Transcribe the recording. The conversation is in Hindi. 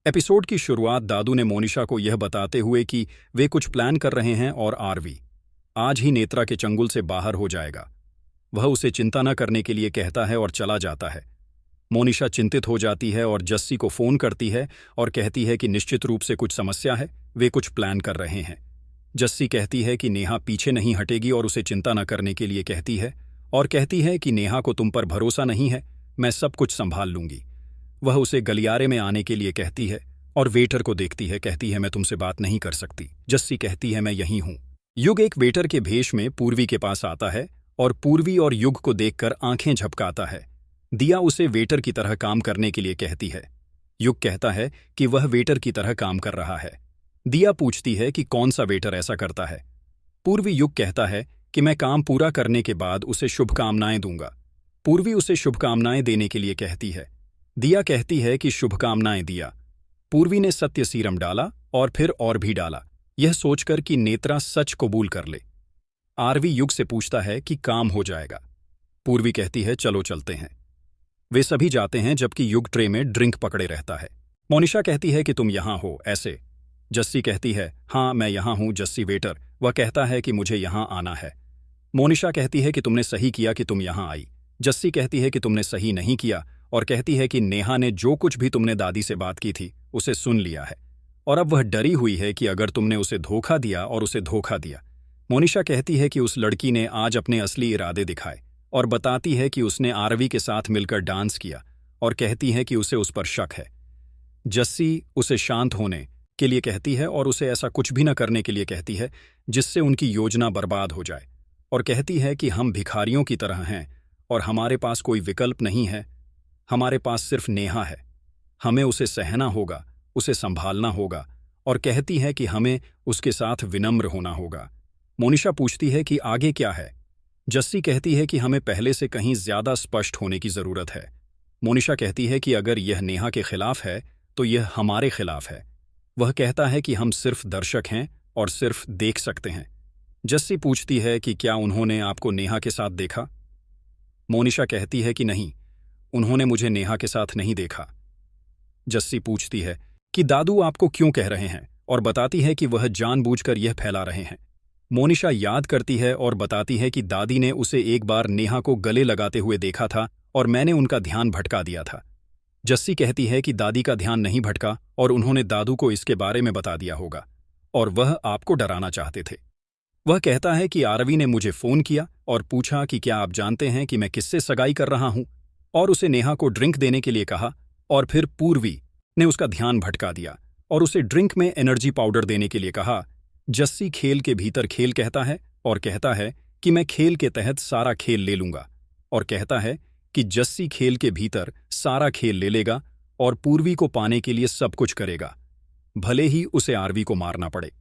एपिसोड की शुरुआत दादू ने मोनिशा को यह बताते हुए कि वे कुछ प्लान कर रहे हैं और आरवी आज ही नेत्रा के चंगुल से बाहर हो जाएगा। वह उसे चिंता न करने के लिए कहता है और चला जाता है। मोनिशा चिंतित हो जाती है और जस्सी को फोन करती है और कहती है कि निश्चित रूप से कुछ समस्या है, वे कुछ प्लान कर रहे हैं। जस्सी कहती है कि नेहा पीछे नहीं हटेगी और उसे चिंता न करने के लिए कहती है और कहती है कि नेहा को तुम पर भरोसा नहीं है, मैं सब कुछ संभाल लूंगी। वह उसे गलियारे में आने के लिए कहती है और वेटर को देखती है, कहती है मैं तुमसे बात नहीं कर सकती। जस्सी कहती है मैं यहीं हूं। युग एक वेटर के भेष में पूर्वी के पास आता है और पूर्वी और युग को देखकर आंखें झपकाता है। दिया उसे वेटर की तरह काम करने के लिए कहती है। युग कहता है कि वह वेटर की तरह काम कर रहा है। दिया पूछती है कि कौन सा वेटर ऐसा करता है। पूर्वी युग कहता है कि मैं काम पूरा करने के बाद उसे शुभकामनाएं दूंगा। पूर्वी उसे शुभकामनाएं देने के लिए कहती है। दिया कहती है कि शुभकामनाएं दिया। पूर्वी ने सत्य सीरम डाला और फिर और भी डाला, यह सोचकर कि नेत्रा सच कबूल कर ले। आरवी युग से पूछता है कि काम हो जाएगा। पूर्वी कहती है चलो चलते हैं। वे सभी जाते हैं जबकि युग ट्रे में ड्रिंक पकड़े रहता है। मोनिशा कहती है कि तुम यहां हो ऐसे। जस्सी कहती है हाँ मैं यहां हूं जस्सी वेटर। वह कहता है कि मुझे यहां आना है। मोनिशा कहती है कि तुमने सही किया कि तुम यहां आई। जस्सी कहती है कि तुमने सही नहीं किया और कहती है कि नेहा ने जो कुछ भी तुमने दादी से बात की थी उसे सुन लिया है और अब वह डरी हुई है कि अगर तुमने उसे धोखा दिया और उसे धोखा दिया। मोनिशा कहती है कि उस लड़की ने आज अपने असली इरादे दिखाए और बताती है कि उसने आरवी के साथ मिलकर डांस किया और कहती है कि उसे उस पर शक है। जस्सी उसे शांत होने के लिए कहती है और उसे ऐसा कुछ भी न करने के लिए कहती है जिससे उनकी योजना बर्बाद हो जाए और कहती है कि हम भिखारियों की तरह हैं और हमारे पास कोई विकल्प नहीं है, हमारे पास सिर्फ नेहा है, हमें उसे सहना होगा, उसे संभालना होगा और कहती है कि हमें उसके साथ विनम्र होना होगा। मोनिशा पूछती है कि आगे क्या है। जस्सी कहती है कि हमें पहले से कहीं ज्यादा स्पष्ट होने की जरूरत है। मोनिशा कहती है कि अगर यह नेहा के खिलाफ है तो यह हमारे खिलाफ है। वह कहता है कि हम सिर्फ दर्शक हैं और सिर्फ देख सकते हैं। जस्सी पूछती है कि क्या उन्होंने आपको नेहा के साथ देखा। मोनिशा कहती है कि नहीं, उन्होंने मुझे नेहा के साथ नहीं देखा। जस्सी पूछती है कि दादू आपको क्यों कह रहे हैं और बताती है कि वह जानबूझकर यह फैला रहे हैं। मोनिशा याद करती है और बताती है कि दादी ने उसे एक बार नेहा को गले लगाते हुए देखा था और मैंने उनका ध्यान भटका दिया था। जस्सी कहती है कि दादी का ध्यान नहीं भटका और उन्होंने दादू को इसके बारे में बता दिया होगा और वह आपको डराना चाहते थे। वह कहता है कि आरवी ने मुझे फोन किया और पूछा कि क्या आप जानते हैं कि मैं किससे सगाई कर रहा हूं, और उसे नेहा को ड्रिंक देने के लिए कहा और फिर पूर्वी ने उसका ध्यान भटका दिया और उसे ड्रिंक में एनर्जी पाउडर देने के लिए कहा। जस्सी खेल के भीतर खेल कहता है और कहता है कि मैं खेल के तहत सारा खेल ले लूंगा और कहता है कि जस्सी खेल के भीतर सारा खेल ले लेगा और पूर्वी को पाने के लिए सब कुछ करेगा, भले ही उसे आरवी को मारना पड़े।